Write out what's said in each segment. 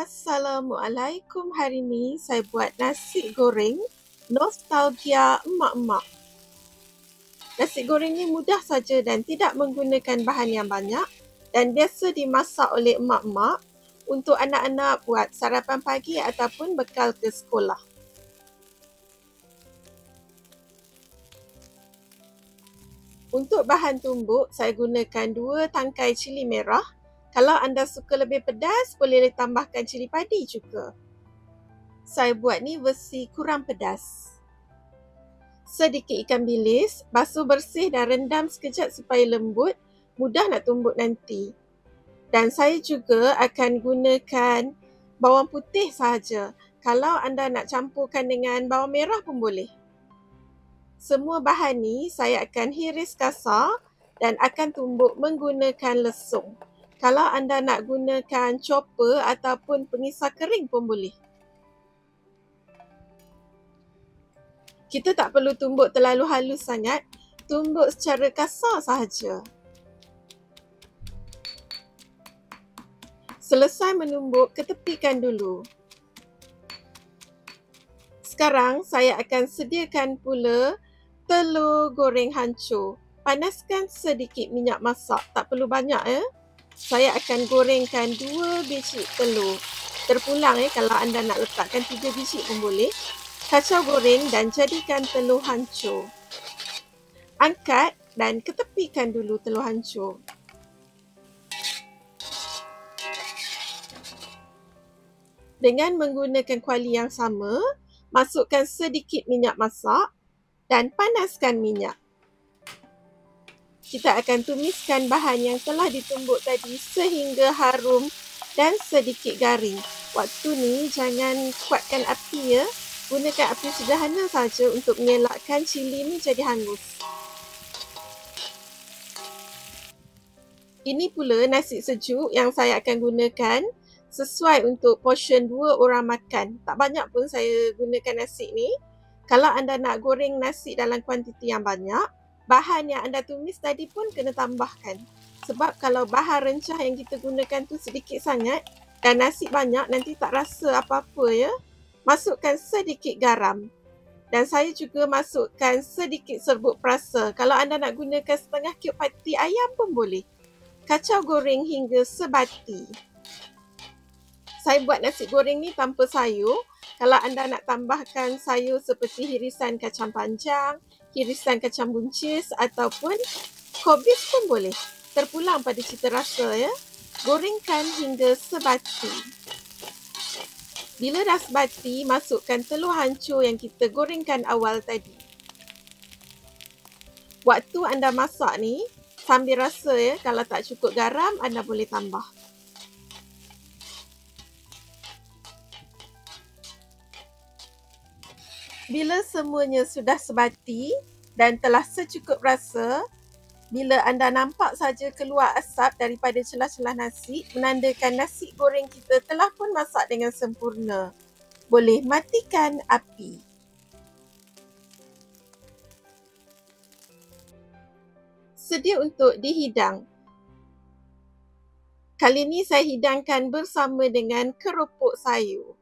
Assalamualaikum. Hari ni saya buat nasi goreng nostalgia emak-emak. Nasi goreng ni mudah saja dan tidak menggunakan bahan yang banyak dan biasa dimasak oleh emak-emak untuk anak-anak buat sarapan pagi ataupun bekal ke sekolah. Untuk bahan tumbuk, saya gunakan 2 tangkai cili merah. Kalau anda suka lebih pedas, boleh tambahkan cili padi juga. Saya buat ni versi kurang pedas. Sedikit ikan bilis, basuh bersih dan rendam sekejap supaya lembut, mudah nak tumbuk nanti. Dan saya juga akan gunakan bawang putih sahaja. Kalau anda nak campurkan dengan bawang merah pun boleh. Semua bahan ni saya akan hiris kasar dan akan tumbuk menggunakan lesung. Kalau anda nak gunakan chopper ataupun pengisar kering pun boleh. Kita tak perlu tumbuk terlalu halus sangat, tumbuk secara kasar sahaja. Selesai menumbuk, ketepikan dulu. Sekarang saya akan sediakan pula telur goreng hancur. Panaskan sedikit minyak masak, tak perlu banyak ya. Saya akan gorengkan 2 biji telur. Terpulang kalau anda nak letakkan 3 biji pun boleh. Kacau goreng dan jadikan telur hancur. Angkat dan ketepikan dulu telur hancur. Dengan menggunakan kuali yang sama, masukkan sedikit minyak masak dan panaskan minyak. Kita akan tumiskan bahan yang telah ditumbuk tadi sehingga harum dan sedikit garing. Waktu ni jangan kuatkan api ya. Gunakan api sederhana saja untuk mengelakkan cili ni jadi hangus. Ini pula nasi sejuk yang saya akan gunakan sesuai untuk portion 2 orang makan. Tak banyak pun saya gunakan nasi ni. Kalau anda nak goreng nasi dalam kuantiti yang banyak, bahan yang anda tumis tadi pun kena tambahkan. Sebab kalau bahan rencah yang kita gunakan tu sedikit sangat dan nasi banyak, nanti tak rasa apa-apa ya. Masukkan sedikit garam. Dan saya juga masukkan sedikit serbuk perasa. Kalau anda nak gunakan setengah cube pati ayam pun boleh. Kacau goreng hingga sebati. Saya buat nasi goreng ni tanpa sayur. Kalau anda nak tambahkan sayur seperti hirisan kacang panjang, hirisan kacang buncis ataupun kobis pun boleh. Terpulang pada cita rasa ya. Gorengkan hingga sebati. Bila dah sebati, masukkan telur hancur yang kita gorengkan awal tadi. Waktu anda masak ni, sambil rasa ya, kalau tak cukup garam, anda boleh tambah. Bila semuanya sudah sebati dan telah secukup rasa, bila anda nampak saja keluar asap daripada celah-celah nasi, menandakan nasi goreng kita telah pun masak dengan sempurna. Boleh matikan api. Sedia untuk dihidang. Kali ini saya hidangkan bersama dengan kerupuk sayur.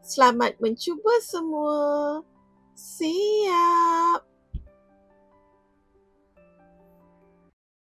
Selamat mencuba semua. Siap.